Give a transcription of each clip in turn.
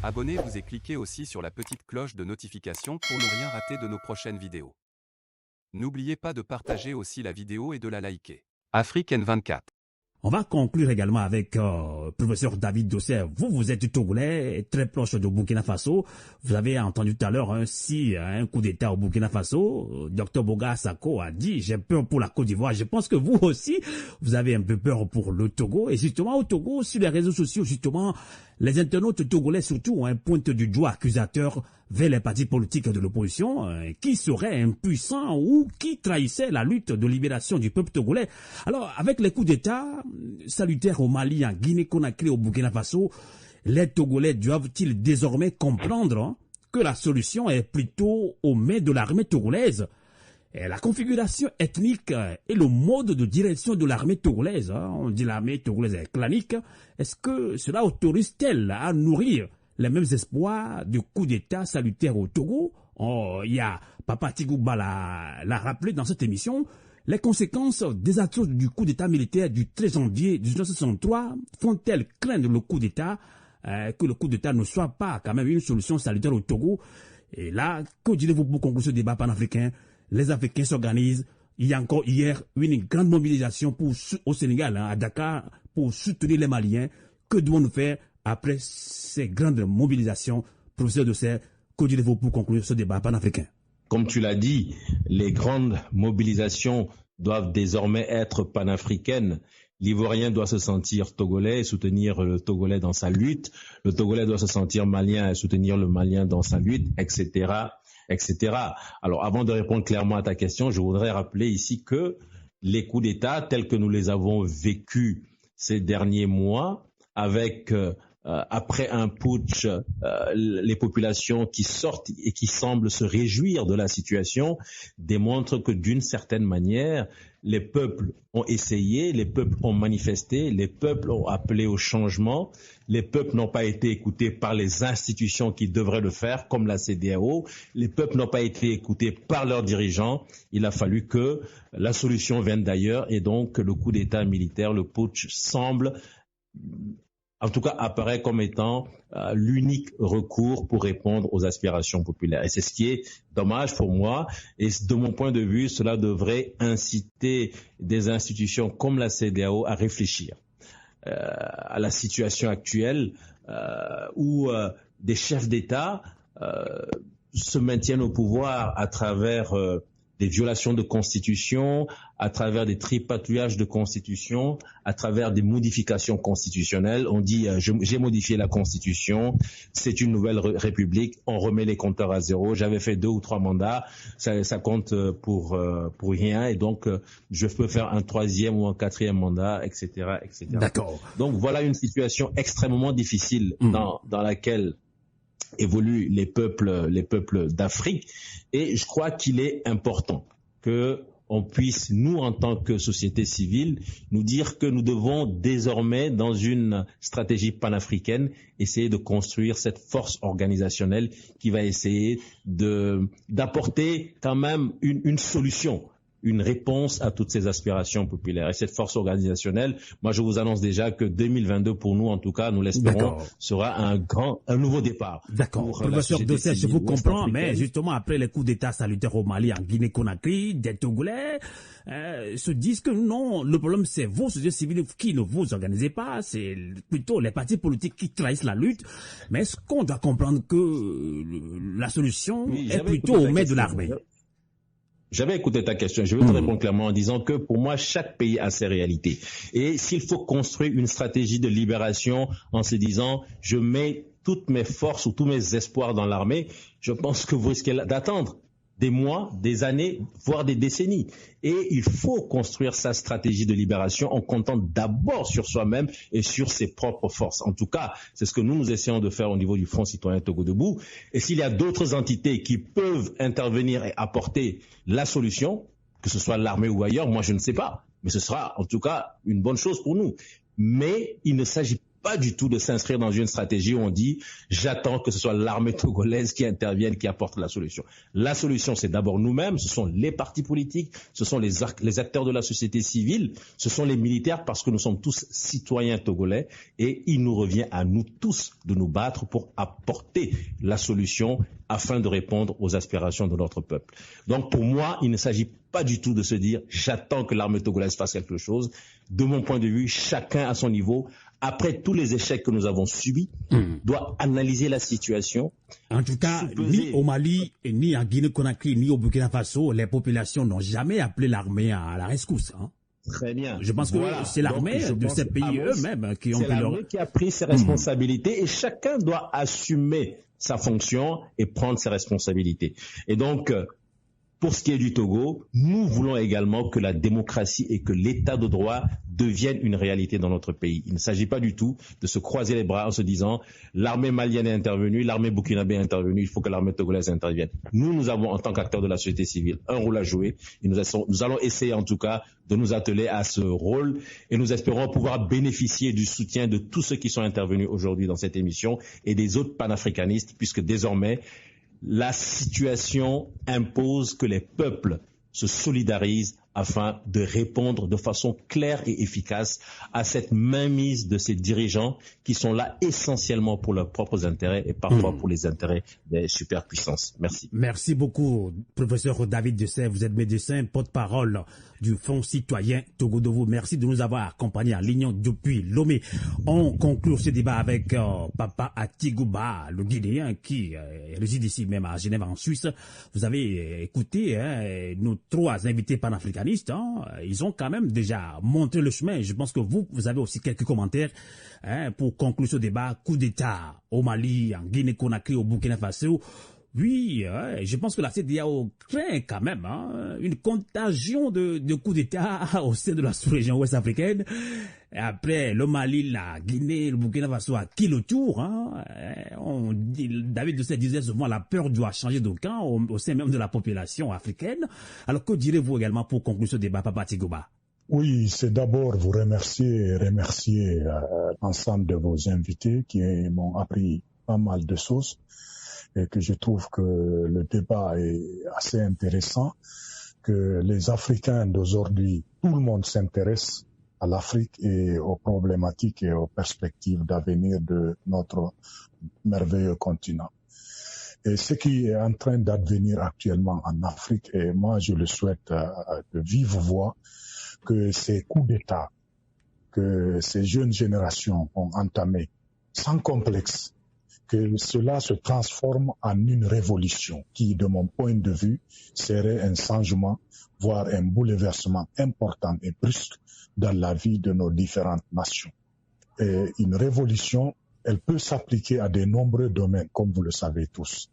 Abonnez-vous et cliquez aussi sur la petite cloche de notification pour ne rien rater de nos prochaines vidéos. N'oubliez pas de partager aussi la vidéo et de la liker. Afrique N24. On va conclure également avec professeur David Dossé. Vous êtes Togolais, très proche de Burkina Faso. Vous avez entendu tout à l'heure un coup d'État au Burkina Faso. Dr Boga Sako a dit « J'ai peur pour la Côte d'Ivoire ». Je pense que vous aussi, vous avez un peu peur pour le Togo. Et justement, au Togo, sur les réseaux sociaux, justement, les internautes togolais surtout ont un pointe du doigt accusateur vers les partis politiques de l'opposition qui seraient impuissants ou qui trahissaient la lutte de libération du peuple togolais. Alors, avec les coups d'État salutaires au Mali, en Guinée-Conakry, au Burkina Faso, les Togolais doivent-ils désormais comprendre que la solution est plutôt aux mains de l'armée togolaise? Et la configuration ethnique et le mode de direction de l'armée togolaise, on dit l'armée togolaise est clanique, est-ce que cela autorise-t-elle à nourrir les mêmes espoirs de coup d'État salutaire au Togo? Il y a Papa Tigouba l'a rappelé dans cette émission, les conséquences désastreuses du coup d'État militaire du 13 janvier 1963 font-elles craindre le coup d'État, que le coup d'État ne soit pas quand même une solution salutaire au Togo? Et là, que direz-vous pour conclure ce débat panafricain? Les Africains s'organisent. Il y a encore hier une grande mobilisation au Sénégal, à Dakar, pour soutenir les Maliens. Que devons-nous faire après ces grandes mobilisations? Professeur Dossé, que direz-vous pour conclure ce débat panafricain? Comme tu l'as dit, les grandes mobilisations doivent désormais être panafricaines. L'Ivoirien doit se sentir togolais et soutenir le Togolais dans sa lutte. Le Togolais doit se sentir malien et soutenir le Malien dans sa lutte, etc., etc. Alors, avant de répondre clairement à ta question, je voudrais rappeler ici que les coups d'État tels que nous les avons vécus ces derniers mois, avec après un putsch, les populations qui sortent et qui semblent se réjouir de la situation, démontrent que d'une certaine manière, les peuples ont essayé, les peuples ont manifesté, les peuples ont appelé au changement, les peuples n'ont pas été écoutés par les institutions qui devraient le faire, comme la CEDEAO, les peuples n'ont pas été écoutés par leurs dirigeants. Il a fallu que la solution vienne d'ailleurs et donc que le coup d'État militaire, le putsch, semble en tout cas apparaît comme étant l'unique recours pour répondre aux aspirations populaires. Et c'est ce qui est dommage pour moi. Et de mon point de vue, cela devrait inciter des institutions comme la CEDEAO à réfléchir à la situation actuelle où des chefs d'État se maintiennent au pouvoir à travers des violations de constitution, à travers des tripatouillages de constitution, à travers des modifications constitutionnelles. On dit j'ai modifié la constitution, c'est une nouvelle république, on remet les compteurs à zéro. J'avais fait 2 ou 3 mandats, ça compte pour rien et donc je peux faire un 3e ou un 4e mandat, etc., etc. D'accord. Donc voilà une situation extrêmement difficile dans laquelle évoluent les peuples d'Afrique, et je crois qu'il est important que on puisse, nous en tant que société civile, nous dire que nous devons désormais, dans une stratégie panafricaine, essayer de construire cette force organisationnelle qui va essayer d'apporter quand même une solution, une réponse à toutes ces aspirations populaires. Et cette force organisationnelle, moi je vous annonce déjà que 2022 pour nous, en tout cas, nous l'espérons, sera un nouveau départ. D'accord. Professeur Dossé, je vous comprends, mais justement après les coups d'État salutaires au Mali, en Guinée-Conakry, des Togolais se disent que non, le problème c'est vous, société civile, qui ne vous organisez pas, c'est plutôt les partis politiques qui trahissent la lutte. Mais est-ce qu'on doit comprendre que la solution est plutôt aux mains de l'armée? J'avais écouté ta question, je vais te répondre clairement en disant que pour moi, chaque pays a ses réalités. Et s'il faut construire une stratégie de libération en se disant « je mets toutes mes forces ou tous mes espoirs dans l'armée », je pense que vous risquez d'attendre des mois, des années, voire des décennies. Et il faut construire sa stratégie de libération en comptant d'abord sur soi-même et sur ses propres forces. En tout cas, c'est ce que nous essayons de faire au niveau du Front citoyen Togo Debout. Et s'il y a d'autres entités qui peuvent intervenir et apporter la solution, que ce soit l'armée ou ailleurs, moi je ne sais pas. Mais ce sera en tout cas une bonne chose pour nous. Mais il ne s'agit pas du tout de s'inscrire dans une stratégie où on dit j'attends que ce soit l'armée togolaise qui intervienne, qui apporte la solution. La solution, c'est d'abord nous-mêmes, ce sont les partis politiques, ce sont les acteurs de la société civile, ce sont les militaires, parce que nous sommes tous citoyens togolais et il nous revient à nous tous de nous battre pour apporter la solution afin de répondre aux aspirations de notre peuple. Donc pour moi, il ne s'agit pas du tout de se dire j'attends que l'armée togolaise fasse quelque chose. De mon point de vue, chacun à son niveau, après tous les échecs que nous avons subis, doit analyser la situation. En tout cas, ni au Mali, ni en Guinée-Conakry, ni au Burkina Faso, les populations n'ont jamais appelé l'armée à la rescousse. Hein. Très bien. Je pense que c'est l'armée de ces pays eux-mêmes qui ont pris leur... qui a pris ses responsabilités et chacun doit assumer sa fonction et prendre ses responsabilités. Et donc, pour ce qui est du Togo, nous voulons également que la démocratie et que l'état de droit deviennent une réalité dans notre pays. Il ne s'agit pas du tout de se croiser les bras en se disant l'armée malienne est intervenue, l'armée burkinabé est intervenue, il faut que l'armée togolaise intervienne. Nous avons en tant qu'acteurs de la société civile un rôle à jouer et nous allons essayer en tout cas de nous atteler à ce rôle et nous espérons pouvoir bénéficier du soutien de tous ceux qui sont intervenus aujourd'hui dans cette émission et des autres panafricanistes puisque désormais la situation impose que les peuples se solidarisent afin de répondre de façon claire et efficace à cette mainmise de ces dirigeants qui sont là essentiellement pour leurs propres intérêts et parfois pour les intérêts des superpuissances. Merci. Merci beaucoup, professeur David Dessay. Vous êtes médecin, porte-parole du Fonds citoyen Togodovo. Merci de nous avoir accompagnés en ligne depuis Lomé. On conclut ce débat avec Papa Atigouba, le Guinéen qui réside ici même à Genève en Suisse. Vous avez écouté nos trois invités panafricanistes. Ils ont quand même déjà montré le chemin. Je pense que vous avez aussi quelques commentaires pour conclure ce débat. Coup d'État au Mali, en Guinée-Conakry, au Burkina Faso. Oui, je pense que la CEDEAO craint quand même une contagion de coups d'État au sein de la sous-région ouest-africaine. Après le Mali, la Guinée, le Burkina Faso a qui le tour. David Dessay disait souvent la peur doit changer de camp au sein même de la population africaine. Alors que direz-vous également pour conclure ce débat, Papa Atigouba? Oui, c'est d'abord vous remercier l'ensemble de vos invités qui m'ont appris pas mal de choses et que je trouve que le débat est assez intéressant, que les Africains d'aujourd'hui, tout le monde s'intéresse à l'Afrique et aux problématiques et aux perspectives d'avenir de notre merveilleux continent. Et ce qui est en train d'advenir actuellement en Afrique, et moi je le souhaite de vive voix, que ces coups d'État que ces jeunes générations ont entamés sans complexe, que cela se transforme en une révolution qui, de mon point de vue, serait un changement, voire un bouleversement important et brusque dans la vie de nos différentes nations. Et une révolution, elle peut s'appliquer à de nombreux domaines, comme vous le savez tous,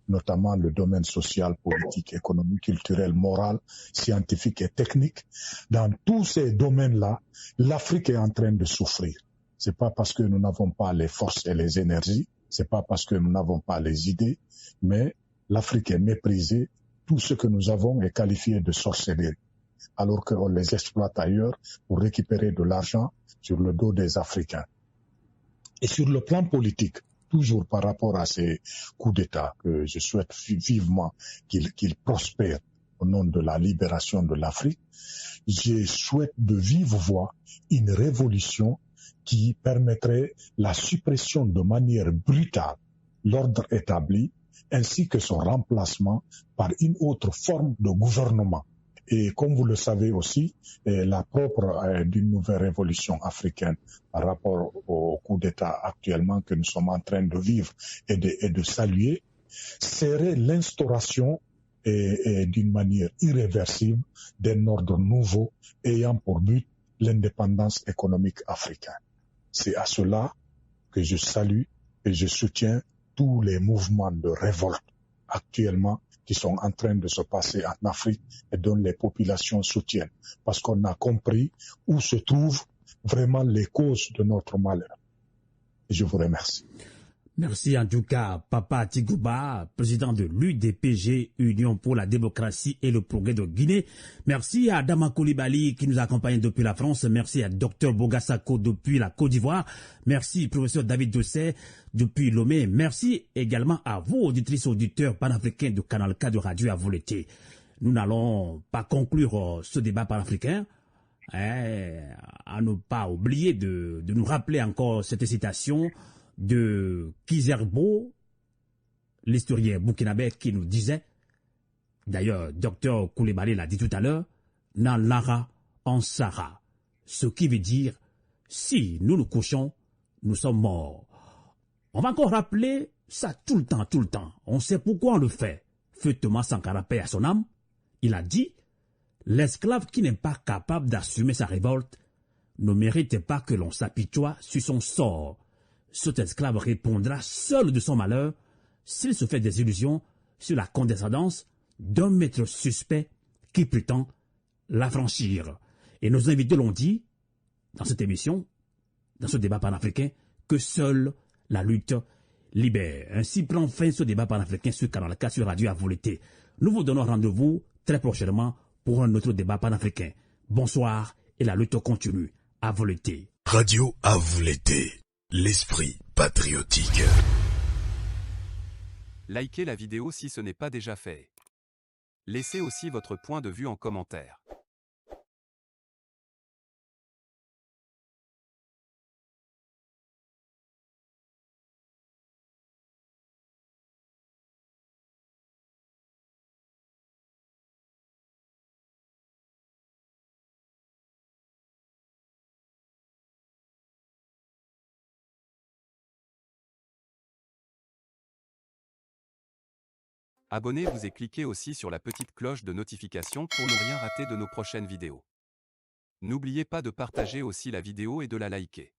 notamment le domaine social, politique, économique, culturel, moral, scientifique et technique. Dans tous ces domaines-là, l'Afrique est en train de souffrir. C'est pas parce que nous n'avons pas les forces et les énergies, c'est pas parce que nous n'avons pas les idées, mais l'Afrique est méprisée. Tout ce que nous avons est qualifié de sorcellerie, alors qu'on les exploite ailleurs pour récupérer de l'argent sur le dos des Africains. Et sur le plan politique, toujours par rapport à ces coups d'État que je souhaite vivement qu'ils prospèrent au nom de la libération de l'Afrique, je souhaite de vive voix une révolution qui permettrait la suppression de manière brutale l'ordre établi ainsi que son remplacement par une autre forme de gouvernement. Et comme vous le savez aussi, la propre d'une nouvelle révolution africaine par rapport au coup d'État actuellement que nous sommes en train de vivre et de saluer, serait l'instauration d'une manière irréversible d'un ordre nouveau ayant pour but l'indépendance économique africaine. C'est à cela que je salue et je soutiens tous les mouvements de révolte actuellement qui sont en train de se passer en Afrique et dont les populations soutiennent, parce qu'on a compris où se trouvent vraiment les causes de notre malheur. Et je vous remercie. Merci en tout cas, Papa Tigouba, président de l'UDPG, Union pour la démocratie et le progrès de Guinée. Merci à Adama Koulibaly qui nous accompagne depuis la France. Merci à Dr Bogassako depuis la Côte d'Ivoire. Merci professeur David Dossé depuis Lomé. Merci également à vous, auditrices et auditeurs panafricains de Canal K de Radio à Voleté. Nous n'allons pas conclure ce débat panafricain. À ne pas oublier de nous rappeler encore cette citation de Kizerbo, l'historien burkinabé qui nous disait, d'ailleurs, Dr Koulibaly l'a dit tout à l'heure, Nan Lara en Sahara, ce qui veut dire, si nous nous couchons, nous sommes morts. On va encore rappeler ça tout le temps. On sait pourquoi on le fait. Feu Thomas Sankara, paix à son âme, il a dit, l'esclave qui n'est pas capable d'assumer sa révolte ne mérite pas que l'on s'apitoie sur son sort. Cet esclave répondra seul de son malheur s'il se fait des illusions sur la condescendance d'un maître suspect qui prétend l'affranchir. Et nos invités l'ont dit dans cette émission, dans ce débat panafricain, que seule la lutte libère. Ainsi prend fin ce débat panafricain sur Canal K, sur Radio à Voleté. Nous vous donnons rendez-vous très prochainement pour un autre débat panafricain. Bonsoir et la lutte continue. À Voleté. Radio à Voleté. L'esprit patriotique. Likez la vidéo si ce n'est pas déjà fait. Laissez aussi votre point de vue en commentaire. Abonnez-vous et cliquez aussi sur la petite cloche de notification pour ne rien rater de nos prochaines vidéos. N'oubliez pas de partager aussi la vidéo et de la liker.